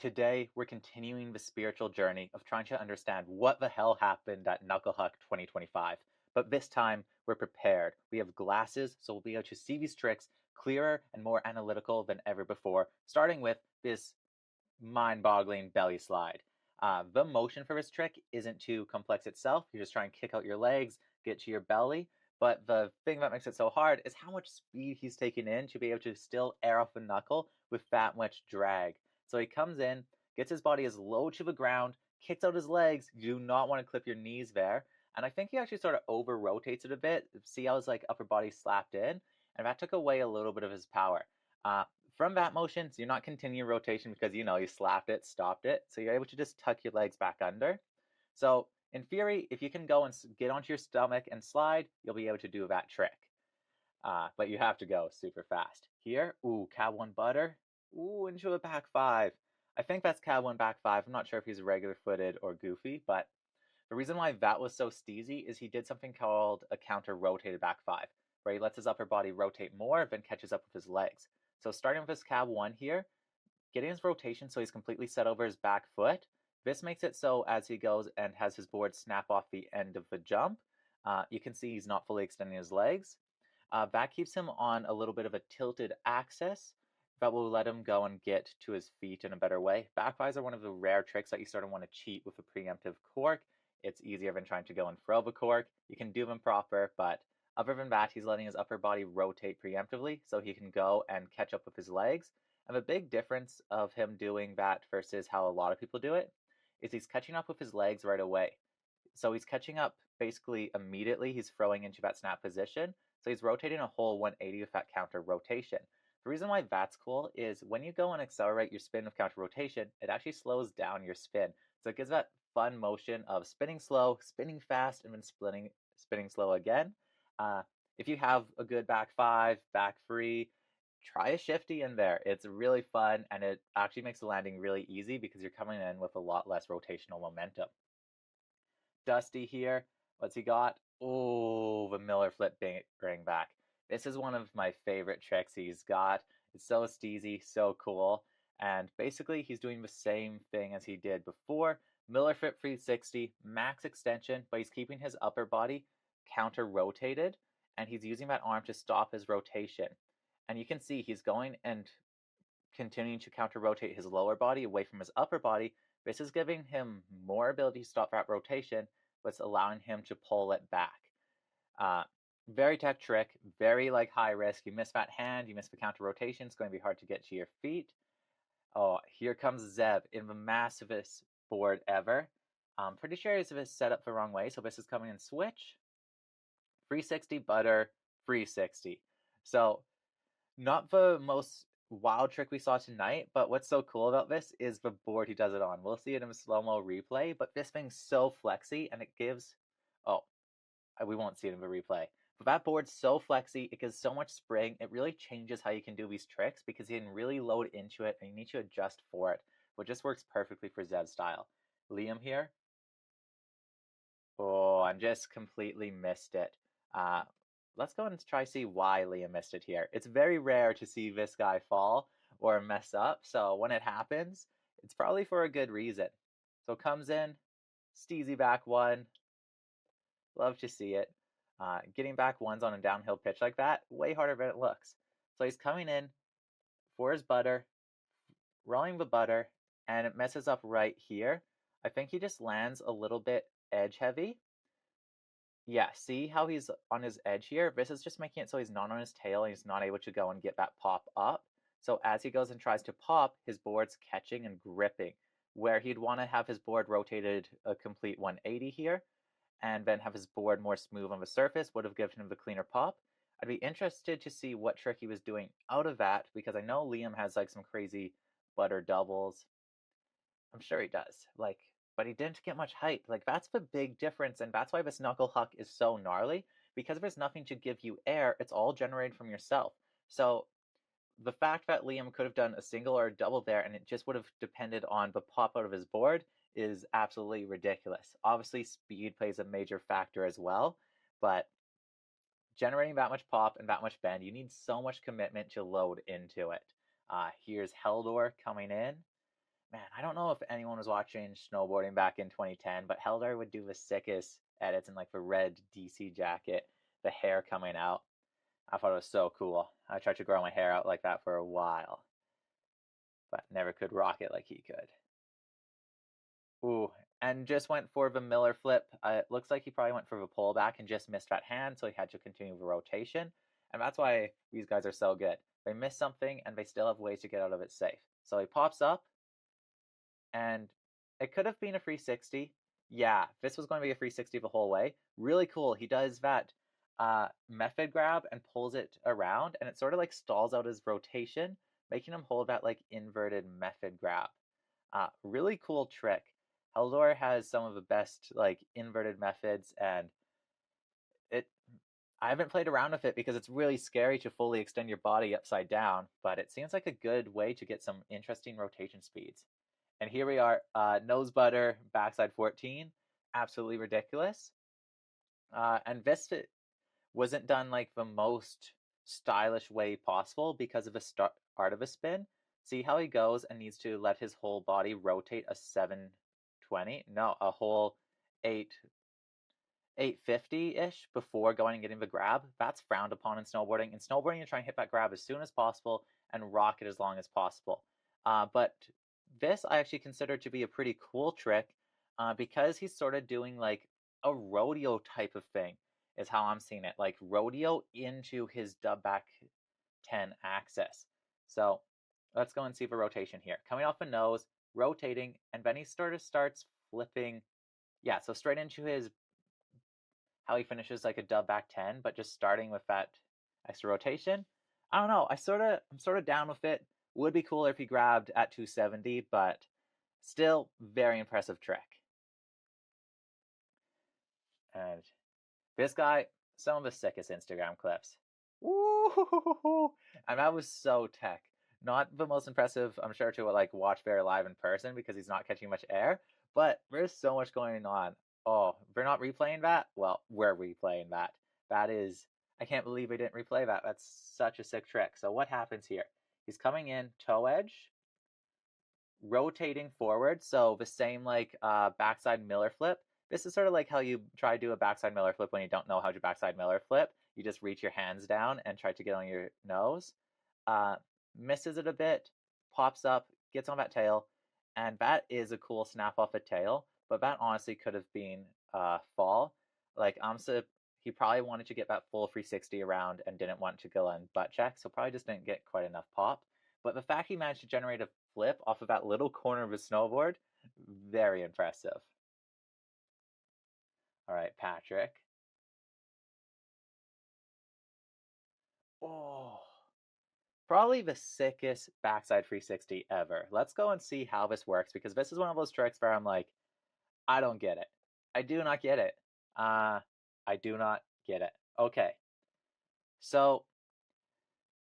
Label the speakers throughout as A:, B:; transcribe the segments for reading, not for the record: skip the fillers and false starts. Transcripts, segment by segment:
A: Today, we're continuing the spiritual journey of trying to understand what the hell happened at Knuckle Huck 2025. But this time, we're prepared. We have glasses, so we'll be able to see these tricks clearer and more analytical than ever before, starting with this mind-boggling belly slide. The motion for this trick isn't too complex itself. You just try and kick out your legs, get to your belly. But the thing that makes it so hard is how much speed he's taking in to be able to still air off the knuckle with that much drag. So he comes in, gets his body as low to the ground, kicks out his legs. You do not want to clip your knees there. And I think he actually sort of over-rotates it a bit. See how his upper body slapped in? And that took away a little bit of his power. From that motion, so you're not continuing rotation because you slapped it, stopped it. So you're able to just tuck your legs back under. So in theory, if you can go and get onto your stomach and slide, you'll be able to do that trick. But you have to go super fast. Here, ooh, cab one butter. Ooh, into a back five. I think that's cab one back five. I'm not sure if he's regular footed or goofy, but the reason why that was so steezy is he did something called a counter rotated back five, where he lets his upper body rotate more, then catches up with his legs. So starting with his cab one here, getting his rotation so he's completely set over his back foot. This makes it so as he goes and has his board snap off the end of the jump, you can see he's not fully extending his legs. That keeps him on a little bit of a tilted axis that will let him go and get to his feet in a better way. Back fives are one of the rare tricks that you sort of want to cheat with a preemptive cork. It's easier than trying to go and throw the cork. You can do them proper, but other than that, he's letting his upper body rotate preemptively so he can go and catch up with his legs. And the big difference of him doing that versus how a lot of people do it is he's catching up with his legs right away. So he's catching up basically immediately. He's throwing into that snap position. So he's rotating a whole 180 with that counter rotation. The reason why that's cool is when you go and accelerate your spin with counter rotation, it actually slows down your spin. So it gives that fun motion of spinning slow, spinning fast, and then spinning slow again. If you have a good back five, back three, try a shifty in there. It's really fun, and it actually makes the landing really easy because you're coming in with a lot less rotational momentum. Dusty here, what's he got? Oh, the Miller flip bring back. This is one of my favorite tricks he's got. It's so steezy, so cool. And basically, he's doing the same thing as he did before. Miller flip 360, max extension, but he's keeping his upper body counter-rotated, and he's using that arm to stop his rotation. And you can see he's going and continuing to counter-rotate his lower body away from his upper body. This is giving him more ability to stop that rotation, but it's allowing him to pull it back. Very tech trick, very high risk. You miss that hand, you miss the counter rotation, it's going to be hard to get to your feet. Oh, here comes Zeb in the massivest board ever. I'm pretty sure this is set up the wrong way, so this is coming in switch. 360 butter, 360. So not the most wild trick we saw tonight, but what's so cool about this is the board he does it on. We'll see it in a slow-mo replay, but this thing's so flexy, and it gives... Oh, we won't see it in the replay. But that board's so flexy, it gives so much spring, it really changes how you can do these tricks because you can really load into it and you need to adjust for it, which just works perfectly for Zeb's style. Liam here. Oh, I just completely missed it. Let's go and try to see why Liam missed it here. It's very rare to see this guy fall or mess up, so when it happens, it's probably for a good reason. So comes in, steezy back one. Love to see it. Getting back ones on a downhill pitch like that, way harder than it looks. So he's coming in for his butter, rolling the butter, and it messes up right here. I think he just lands a little bit edge heavy. Yeah, see how he's on his edge here? This is just making it so he's not on his tail and he's not able to go and get that pop up. So as he goes and tries to pop, his board's catching and gripping, where he'd want to have his board rotated a complete 180 here, and then have his board more smooth on the surface, would have given him the cleaner pop. I'd be interested to see what trick he was doing out of that, because I know Liam has some crazy butter doubles. I'm sure he does. But he didn't get much height. That's the big difference, and that's why this Knuckle Huck is so gnarly, because there's nothing to give you air, it's all generated from yourself. So the fact that Liam could have done a single or a double there, and it just would have depended on the pop out of his board, is absolutely ridiculous. Obviously, speed plays a major factor as well, but generating that much pop and that much bend, you need so much commitment to load into it. Here's Heldor coming in. Man, I don't know if anyone was watching snowboarding back in 2010, but Heldar would do the sickest edits in like the red DC jacket, the hair coming out. I thought it was so cool. I tried to grow my hair out like that for a while, but never could rock it like he could. Ooh, and just went for the Miller flip. It looks like he probably went for the pullback and just missed that hand, so he had to continue the rotation. And that's why these guys are so good. They miss something, and they still have ways to get out of it safe. So he pops up, and it could have been a 360. Yeah, this was going to be a 360 the whole way. Really cool. He does that method grab and pulls it around, and it sort of like stalls out his rotation, making him hold that like inverted method grab. Really cool trick. Heldor has some of the best like inverted methods, and I haven't played around with it because it's really scary to fully extend your body upside down, but it seems like a good way to get some interesting rotation speeds. And here we are, nose butter, backside 14, absolutely ridiculous. And this wasn't done like the most stylish way possible because of the start of a spin. See how he goes and needs to let his whole body rotate a 720? No, a whole 850-ish before going and getting the grab. That's frowned upon in snowboarding. In snowboarding, you try and hit that grab as soon as possible and rock it as long as possible. But this I actually consider to be a pretty cool trick because he's sort of doing like a rodeo type of thing is how I'm seeing it. Like rodeo into his dub back 10 axis. So let's go and see the rotation here. Coming off the nose, rotating, and then he sort of starts flipping. Yeah, so straight into his how he finishes like a dub back 10, but just starting with that extra rotation. I don't know. I'm sort of down with it. Would be cooler if he grabbed at 270, but still very impressive trick. And this guy, some of the sickest Instagram clips. Woo! And that was so tech. Not the most impressive, I'm sure, to like watch Bear live in person because he's not catching much air, but there's so much going on. Oh, we're not replaying that? Well, we're replaying that. That is, I can't believe we didn't replay that. That's such a sick trick. So what happens here? He's coming in toe edge, rotating forward. So the same like backside Miller flip. This is sort of like how you try to do a backside Miller flip when you don't know how to backside Miller flip. You just reach your hands down and try to get on your nose. Misses it a bit, pops up, gets on that tail, and that is a cool snap off a tail, but that honestly could have been fall. Like he probably wanted to get that full 360 around and didn't want to go on butt check, so probably just didn't get quite enough pop. But the fact he managed to generate a flip off of that little corner of his snowboard, very impressive. All right, Patrick. Oh, probably the sickest backside 360 ever. Let's go and see how this works because this is one of those tricks where I'm like, I don't get it. I do not get it. I do not get it. Okay. So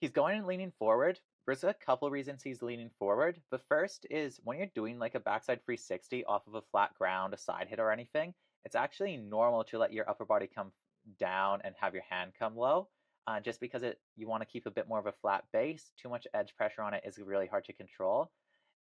A: he's going and leaning forward. There's a couple reasons he's leaning forward. The first is when you're doing like a backside 360 off of a flat ground, a side hit or anything, it's actually normal to let your upper body come down and have your hand come low. Just because you want to keep a bit more of a flat base. Too much edge pressure on it is really hard to control.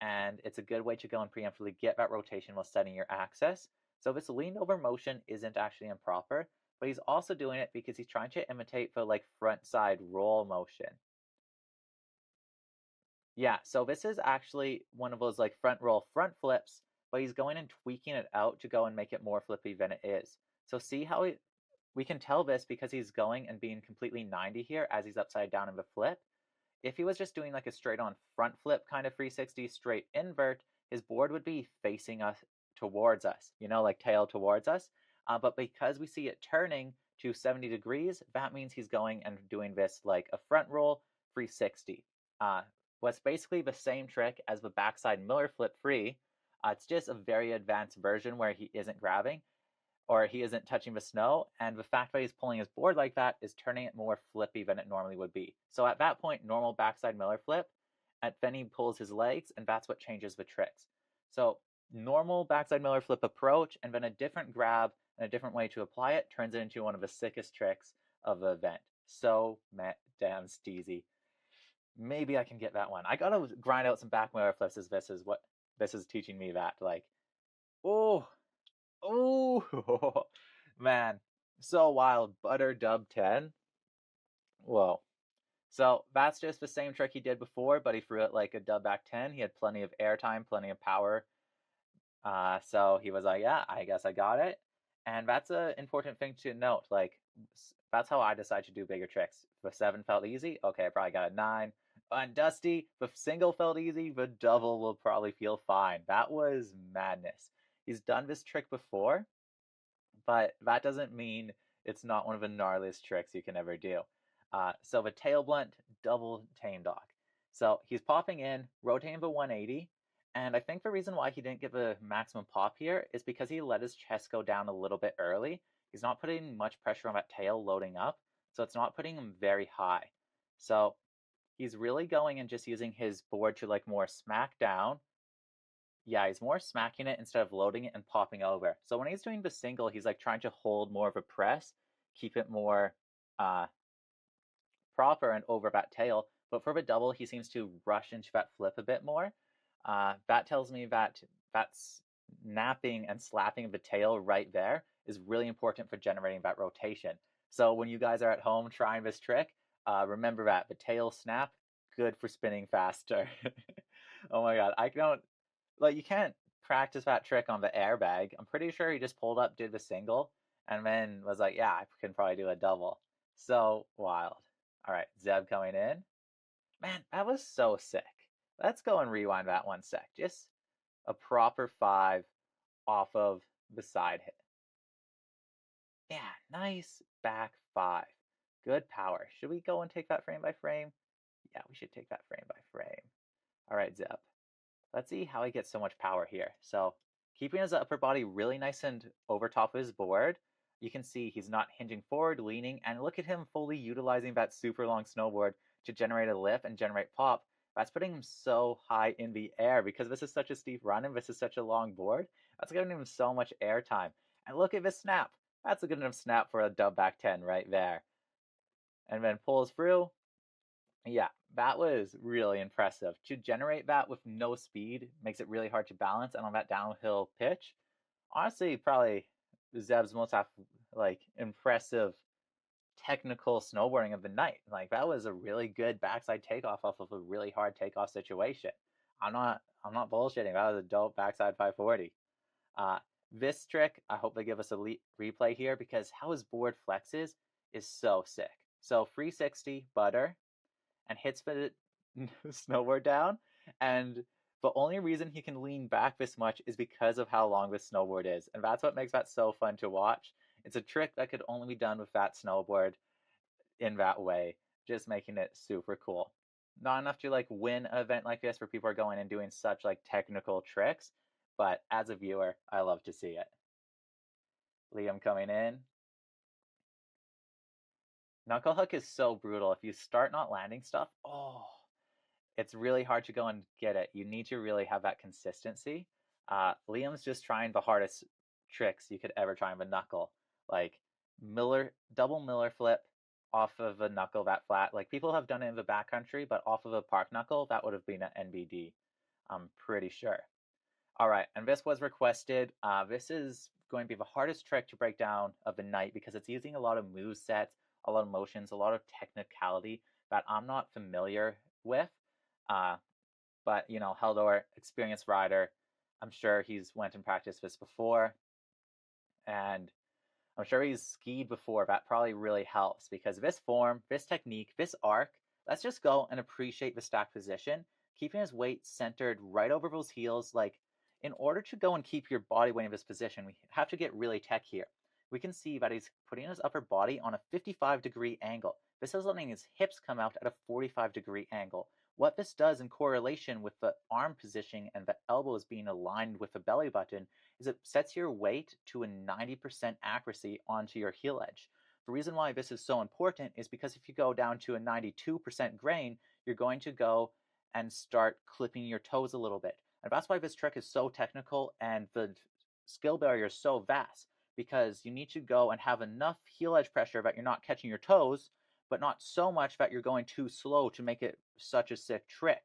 A: And it's a good way to go and preemptively get that rotation while setting your axis. So this leaned over motion isn't actually improper, but he's also doing it because he's trying to imitate the like front side roll motion. Yeah, so this is actually one of those like front roll front flips, but he's going and tweaking it out to go and make it more flippy than it is. So see how we can tell this because he's going and being completely 90 here as he's upside down in the flip. If he was just doing like a straight on front flip kind of 360 straight invert, his board would be facing us towards us, like tail towards us. But because we see it turning to 70 degrees, that means he's going and doing this like a front roll 360. What's basically the same trick as the backside Miller flip free. It's just a very advanced version where he isn't grabbing or he isn't touching the snow, and the fact that he's pulling his board like that is turning it more flippy than it normally would be. So at that point, normal backside Miller flip, then he pulls his legs, and that's what changes the tricks. So normal backside Miller flip approach, and then a different grab and a different way to apply it turns it into one of the sickest tricks of the event. So damn steezy. Maybe I can get that one. I gotta grind out some back Miller flips as this is what this is teaching me that, like, oh, oh, man, so wild. Butter dub 10. Whoa. So that's just the same trick he did before, but he threw it like a dub back 10. He had plenty of airtime, plenty of power. So he was like, yeah, I guess I got it. And that's an important thing to note. Like, that's how I decide to do bigger tricks. The 7 felt easy. Okay, I probably got a 9. On Dusty, the single felt easy. The double will probably feel fine. That was madness. He's done this trick before, but that doesn't mean it's not one of the gnarliest tricks you can ever do. So the tail blunt, double tame dog. So he's popping in, rotating the 180, and I think the reason why he didn't get the maximum pop here is because he let his chest go down a little bit early. He's not putting much pressure on that tail loading up, so it's not putting him very high. So he's really going and just using his board to like more smack down. Yeah, he's more smacking it instead of loading it and popping over. So when he's doing the single, he's like trying to hold more of a press, keep it more proper and over that tail. But for the double, he seems to rush into that flip a bit more. That tells me that that's snapping and slapping of the tail right there is really important for generating that rotation. So when you guys are at home trying this trick, remember that the tail snap, good for spinning faster. Oh my god, I don't, like, you can't practice that trick on the airbag. I'm pretty sure he just pulled up, did the single, and then was like, yeah, I can probably do a double. So wild. All right, Zeb coming in. Man, that was so sick. Let's go and rewind that 1 sec. Just a proper 5 off of the side hit. Yeah, nice back 5. Good power. Should we go and take that frame by frame? Yeah, we should take that frame by frame. All right, Zeb. Let's see how he gets so much power here. So keeping his upper body really nice and over top of his board, you can see he's not hinging forward, leaning, and look at him fully utilizing that super long snowboard to generate a lift and generate pop. That's putting him so high in the air because this is such a steep run and this is such a long board. That's giving him so much air time. And look at this snap. That's a good enough snap for a dub back 10 right there. And then pulls through. Yeah, that was really impressive. To generate that with no speed makes it really hard to balance, and on that downhill pitch, honestly, probably Zeb's most like impressive technical snowboarding of the night. Like that was a really good backside takeoff off of a really hard takeoff situation. I'm not bullshitting. That was a dope backside 540. This trick, I hope they give us a replay here because how his board flexes is so sick. So 360 butter and hits the snowboard down, and the only reason he can lean back this much is because of how long this snowboard is, and that's what makes that so fun to watch. It's a trick that could only be done with that snowboard in that way, just making it super cool. Not enough to like win an event like this where people are going and doing such like technical tricks, but as a viewer, I love to see it. Liam coming in. Knuckle Huck is so brutal. If you start not landing stuff, oh, it's really hard to go and get it. You need to really have that consistency. Liam's just trying the hardest tricks you could ever try on the knuckle. Like double Miller flip off of a knuckle that flat. Like people have done it in the backcountry, but off of a park knuckle, that would have been an NBD. I'm pretty sure. All right, and this was requested. This is going to be the hardest trick to break down of the night because it's using a lot of move sets, a lot of motions, a lot of technicality that I'm not familiar with. But, you know, Haldor, experienced rider, I'm sure he's went and practiced this before. And I'm sure he's skied before. That probably really helps because this form, this technique, this arc, let's just go and appreciate the stack position, keeping his weight centered right over those heels. Like, in order to go and keep your body weight in this position, we have to get really tech here. We can see that he's putting his upper body on a 55-degree angle. This is letting his hips come out at a 45-degree angle. What this does in correlation with the arm positioning and the elbows being aligned with the belly button is it sets your weight to a 90% accuracy onto your heel edge. The reason why this is so important is because if you go down to a 92% grain, you're going to go and start clipping your toes a little bit. And that's why this trick is so technical and the skill barrier is so vast, because you need to go and have enough heel edge pressure that you're not catching your toes, but not so much that you're going too slow to make it such a sick trick.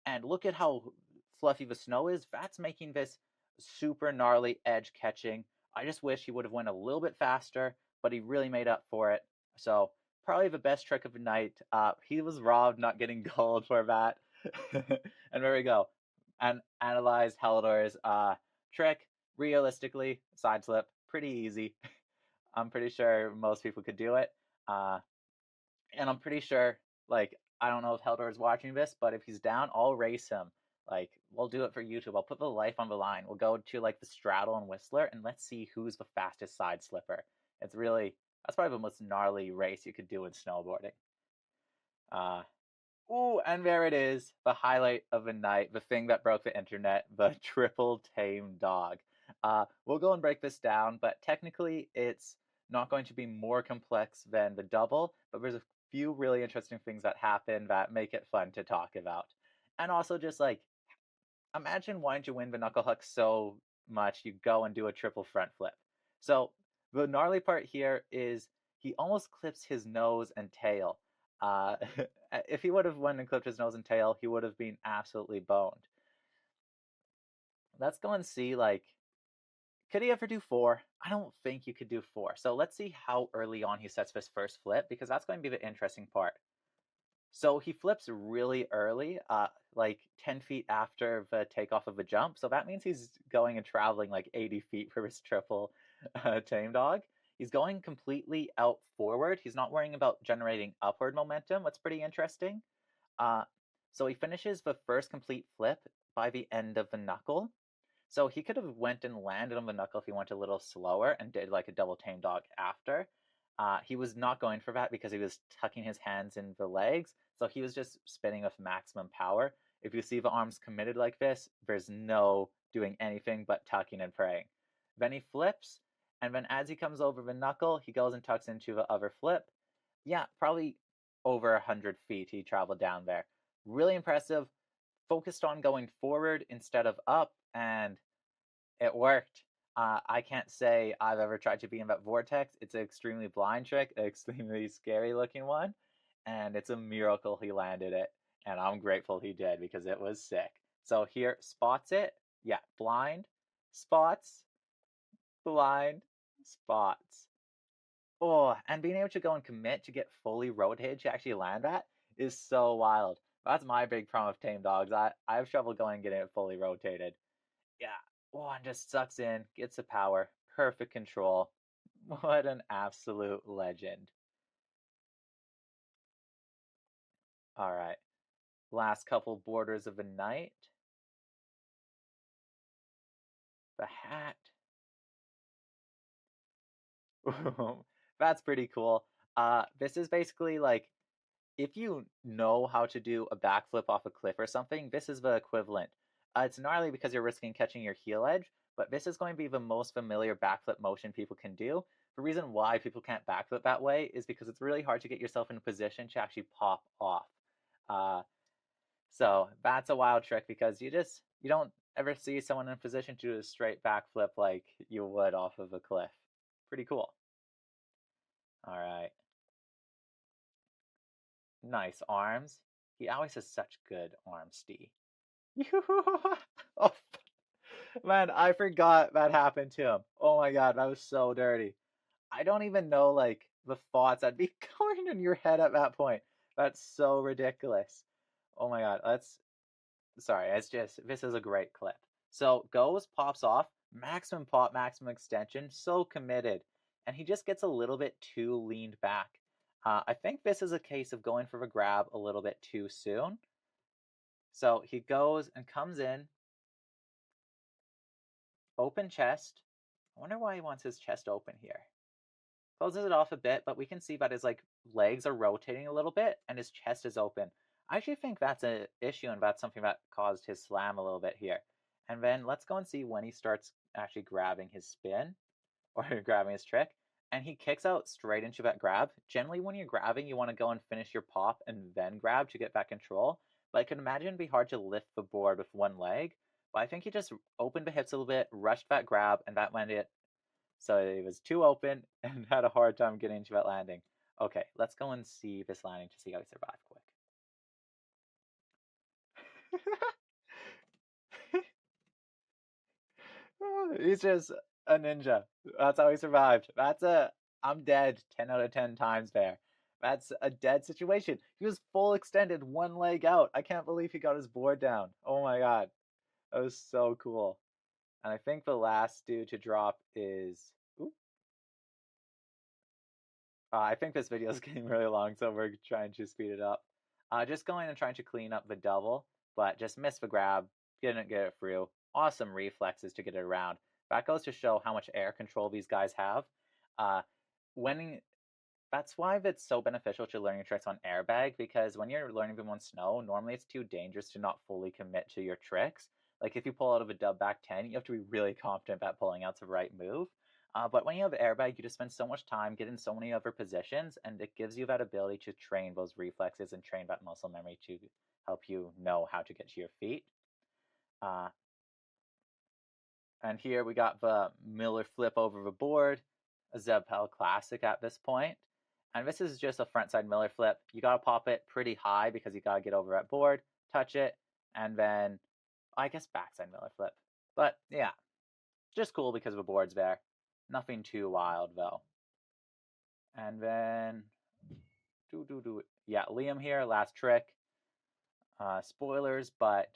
A: And look at how fluffy the snow is, that's making this super gnarly edge catching. I just wish he would have went a little bit faster, but he really made up for it. So probably the best trick of the night. He was robbed not getting gold for that. And there we go. And analyze Halidor's trick. Realistically, side slip, pretty easy. I'm pretty sure most people could do it. And I'm pretty sure, like, I don't know if Heldor is watching this, but if he's down, I'll race him. Like, we'll do it for YouTube. I'll put the life on the line. We'll go to, like, the straddle and whistler, and let's see who's the fastest side slipper. It's really, that's probably the most gnarly race you could do in snowboarding. Ooh, and there it is, the highlight of the night, the thing that broke the internet, the triple tame dog. We'll go and break this down, but technically it's not going to be more complex than the double, but there's a few really interesting things that happen that make it fun to talk about. And also just like, imagine wanting to win the Knuckle Huck so much you go and do a triple front flip. So the gnarly part here is he almost clips his nose and tail. If he would have won and clipped his nose and tail, he would have been absolutely boned. Let's go and see, like, could he ever do 4? I don't think you could do 4. So let's see how early on he sets this first flip, because that's going to be the interesting part. So he flips really early, like 10 feet after the takeoff of the jump. So that means he's going and traveling like 80 feet for his triple tame dog. He's going completely out forward. He's not worrying about generating upward momentum. That's pretty interesting. So he finishes the first complete flip by the end of the knuckle. So he could have went and landed on the knuckle if he went a little slower and did like a double tame dog after. He was not going for that because he was tucking his hands in the legs. So he was just spinning with maximum power. If you see the arms committed like this, there's no doing anything but tucking and praying. Then he flips, and then as he comes over the knuckle, he goes and tucks into the other flip. Yeah, probably over 100 feet he traveled down there. Really impressive. Focused on going forward instead of up, and it worked. I can't say I've ever tried to be in that vortex. It's an extremely blind trick, an extremely scary looking one, and it's a miracle he landed it. And I'm grateful he did because it was sick. So here, spots it. Yeah, blind, spots, blind, spots. Oh, and being able to go and commit to get fully rotated to actually land that is so wild. That's my big problem with tame dogs. I have trouble going and getting it fully rotated. Yeah. Oh, and just sucks in, gets the power, perfect control. What an absolute legend. All right. Last couple borders of the night. The hat. That's pretty cool. This is basically like, if you know how to do a backflip off a cliff or something, this is the equivalent. It's gnarly because you're risking catching your heel edge, but this is going to be the most familiar backflip motion people can do. The reason why people can't backflip that way is because it's really hard to get yourself in a position to actually pop off. So that's a wild trick because you don't ever see someone in a position to do a straight backflip like you would off of a cliff. Pretty cool. All right. Nice arms. He always has such good arms, Steve. Oh, man, I forgot that happened to him. Oh my god, that was so dirty. I don't even know, like, the thoughts that'd be going in your head at that point. That's so ridiculous. Oh my god, sorry, this is a great clip. So, goes, pops off, maximum pop, maximum extension, so committed. And he just gets a little bit too leaned back. I think this is a case of going for the grab a little bit too soon. So he goes and comes in, open chest. I wonder why he wants his chest open here. Closes it off a bit, but we can see that his like legs are rotating a little bit and his chest is open. I actually think that's an issue and that's something that caused his slam a little bit here. And then let's go and see when he starts actually grabbing his spin or grabbing his trick. And he kicks out straight into that grab. Generally, when you're grabbing, you want to go and finish your pop and then grab to get back control. But I can imagine it'd be hard to lift the board with one leg. But I think he just opened the hips a little bit, rushed that grab, and that landed it. So it was too open and had a hard time getting into that landing. Okay, let's go and see this landing to see how he survived quick. He's just a ninja. That's how he survived. I'm dead 10 out of 10 times there. That's a dead situation. He was full extended, one leg out. I can't believe he got his board down. Oh my god. That was so cool. And I think the last dude to drop is... Ooh. I think this video is getting really long, so we're trying to speed it up. Just going and trying to clean up the double, but just missed the grab, didn't get it through. Awesome reflexes to get it around. That goes to show how much air control these guys have. When That's why it's so beneficial to learning tricks on airbag, because when you're learning them on snow, normally it's too dangerous to not fully commit to your tricks. Like if you pull out of a dub back 10, you have to be really confident about pulling out's the right move. But when you have airbag, you just spend so much time getting so many other positions, and it gives you that ability to train those reflexes and train that muscle memory to help you know how to get to your feet. And here we got the Miller flip over the board, a Zebhel classic at this point. And this is just a frontside Miller flip. You gotta pop it pretty high because you gotta get over that board, touch it, and then, I guess backside Miller flip. But yeah, just cool because the board's there. Nothing too wild though. And then, yeah, Liam here, last trick. Spoilers, but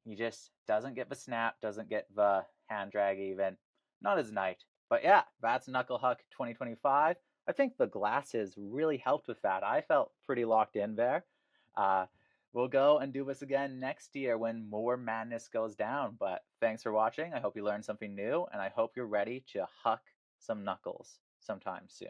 A: he just doesn't get the snap, doesn't get the hand drag even. Not as Knight. But yeah, that's Knuckle Huck 2025. I think the glasses really helped with that. I felt pretty locked in there. We'll go and do this again next year when more madness goes down. But thanks for watching. I hope you learned something new, and I hope you're ready to huck some knuckles sometime soon.